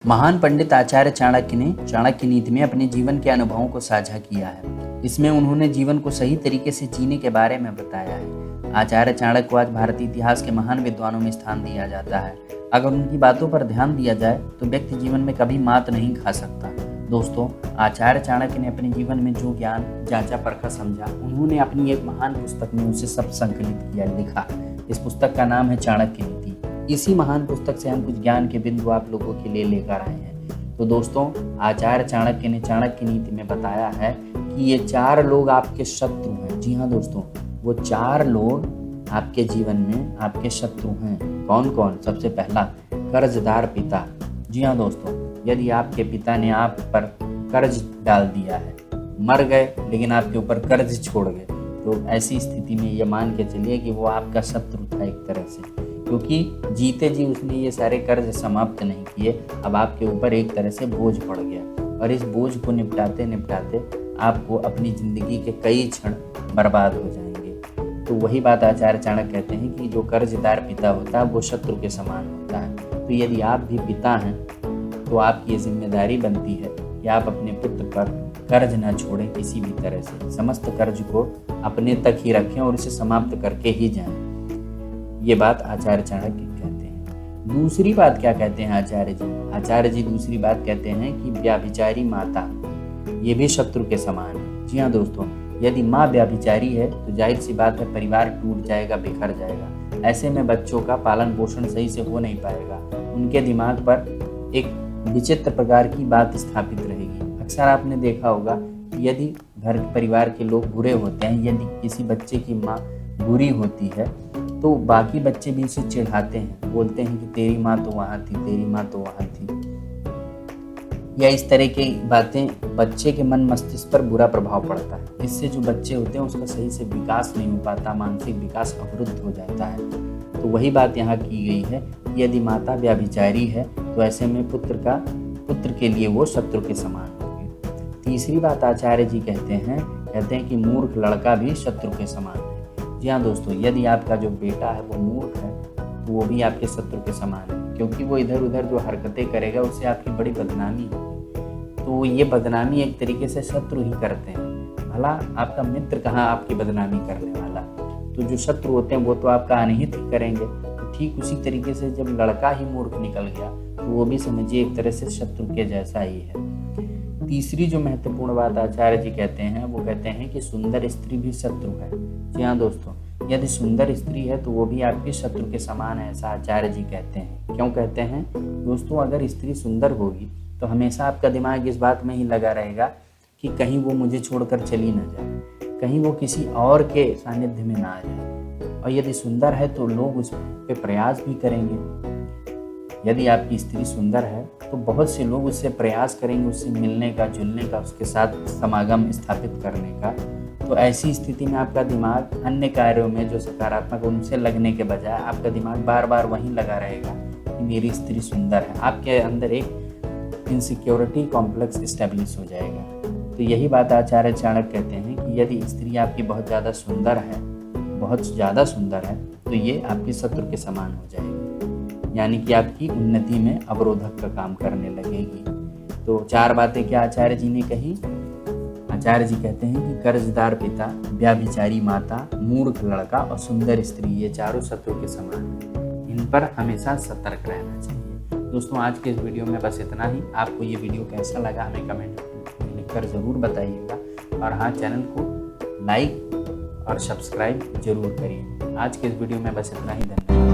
महान पंडित आचार्य चाणक्य ने चाणक्य नीति में अपने जीवन के अनुभवों को साझा किया है। इसमें उन्होंने जीवन को सही तरीके से जीने के बारे में बताया है। आचार्य चाणक्य को आज भारतीय इतिहास के महान विद्वानों में स्थान दिया जाता है। अगर उनकी बातों पर ध्यान दिया जाए तो व्यक्ति जीवन में कभी मात नहीं खा सकता। दोस्तों, आचार्य चाणक्य ने अपने जीवन में जो ज्ञान जांचा परखा समझा, उन्होंने अपनी एक महान पुस्तक में उसे सब संकलित किया, लिखा। इस पुस्तक का नाम है चाणक्य नीति। इसी महान पुस्तक से हम कुछ ज्ञान के बिंदु आप लोगों के लिए लेकर आए हैं। तो दोस्तों, आचार्य चाणक्य ने चाणक्य नीति में बताया है कि ये 4 लोग आपके शत्रु हैं। जी हाँ दोस्तों, वो 4 लोग आपके जीवन में आपके शत्रु हैं। कौन कौन? सबसे पहला, कर्जदार पिता। जी हाँ दोस्तों, यदि आपके पिता ने आप पर कर्ज डाल दिया है, मर गए लेकिन आपके ऊपर कर्ज छोड़ गए, तो ऐसी स्थिति में ये मान के चलिए कि वो आपका शत्रु था एक तरह से, क्योंकि जीते जी उसने ये सारे कर्ज समाप्त नहीं किए। अब आपके ऊपर एक तरह से बोझ पड़ गया और इस बोझ को निपटाते निपटाते आपको अपनी ज़िंदगी के कई क्षण बर्बाद हो जाएंगे। तो वही बात आचार्य चाणक्य कहते हैं कि जो कर्जदार पिता होता है वो शत्रु के समान होता है। तो यदि आप भी पिता हैं तो आपकी ये जिम्मेदारी बनती है कि आप अपने पुत्र पर कर्ज न छोड़ें किसी भी तरह से। समस्त कर्ज को अपने तक ही रखें और इसे समाप्त करके ही जाएं। ये बात आचार्य चाणक्य कहते हैं। दूसरी बात क्या कहते हैं आचार्य जी? आचार्य जी दूसरी बात कहते हैं कि व्यभिचारी माता ये भी शत्रु के समान है। जी हाँ दोस्तों, यदि माँ व्यभिचारी है तो जाहिर सी बात है परिवार टूट जाएगा, बिखर जाएगा। ऐसे में बच्चों का पालन पोषण सही से हो नहीं पाएगा। उनके दिमाग पर एक विचित्र प्रकार की बात स्थापित रहेगी। अक्सर आपने देखा होगा कि यदि घर परिवार के लोग बुरे होते हैं, यदि किसी बच्चे की माँ बुरी होती है तो बाकी बच्चे भी उसे चिढ़ाते हैं, बोलते हैं कि तेरी माँ तो वहाँ थी, तेरी माँ तो वहाँ थी। या इस तरह की बातें बच्चे के मन मस्तिष्क पर बुरा प्रभाव पड़ता है। इससे जो बच्चे होते हैं उसका सही से विकास नहीं हो पाता, मानसिक विकास अवरुद्ध हो जाता है। तो वही बात यहाँ की गई है, यदि माता व्यभिचारी है तो ऐसे में पुत्र के लिए वो शत्रु के समान होगी। तीसरी बात आचार्य जी कहते हैं कि मूर्ख लड़का भी शत्रु के समान है। जी हाँ दोस्तों, यदि आपका जो बेटा है वो मूर्ख है तो वो भी आपके शत्रु के समान है, क्योंकि वो इधर उधर जो हरकतें करेगा उससे आपकी बड़ी बदनामी होगी। तो ये बदनामी एक तरीके से शत्रु ही करते हैं। भला आपका मित्र कहाँ आपकी बदनामी करने वाला? तो जो शत्रु होते हैं वो तो आपका अनहित ही करेंगे। तो ठीक उसी तरीके से जब लड़का ही मूर्ख निकल गया तो वो भी समझिए एक तरह से शत्रु के जैसा ही है। तीसरी जो महत्वपूर्ण बात आचार्य जी कहते हैं वो कहते हैं कि सुंदर स्त्री भी शत्रु है। जी हाँ दोस्तों, यदि सुंदर स्त्री है तो वो भी आपके शत्रु के समान है, ऐसा आचार्य जी कहते हैं। क्यों कहते हैं दोस्तों? अगर स्त्री सुंदर होगी तो हमेशा आपका दिमाग इस बात में ही लगा रहेगा कि कहीं वो मुझे छोड़कर चली ना जाए, कहीं वो किसी और के सानिध्य में ना आ जाए। और यदि सुंदर है तो लोग उस पर प्रयास भी करेंगे। यदि आपकी स्त्री सुंदर है तो बहुत से लोग उससे प्रयास करेंगे, उससे मिलने का, जुलने का, उसके साथ समागम स्थापित करने का। तो ऐसी स्थिति में आपका दिमाग अन्य कार्यों में जो सकारात्मक उनसे लगने के बजाय आपका दिमाग बार बार वहीं लगा रहेगा कि मेरी स्त्री सुंदर है। आपके अंदर एक इनसिक्योरिटी कॉम्प्लेक्स इस्टेब्लिश हो जाएगा। तो यही बात आचार्य चाणक्य कहते हैं कि यदि स्त्री आपकी बहुत ज़्यादा सुंदर है तो ये आपकी शत्रु के समान हो जाएगी, यानी कि आपकी उन्नति में अवरोधक का काम करने लगेगी। तो 4 बातें क्या आचार्य जी ने कही? आचार्य जी कहते हैं कि कर्जदार पिता, व्यभिचारी माता, मूर्ख लड़का और सुंदर स्त्री ये 4 शत्रु के समान हैं। इन पर हमेशा सतर्क रहना चाहिए। दोस्तों, आज के इस वीडियो में बस इतना ही। आपको ये वीडियो कैसा लगा हमें कमेंट में लिखकर ज़रूर बताइएगा। और हाँ, चैनल को लाइक और सब्सक्राइब जरूर करिए। आज के इस वीडियो में बस इतना ही। धन्यवाद।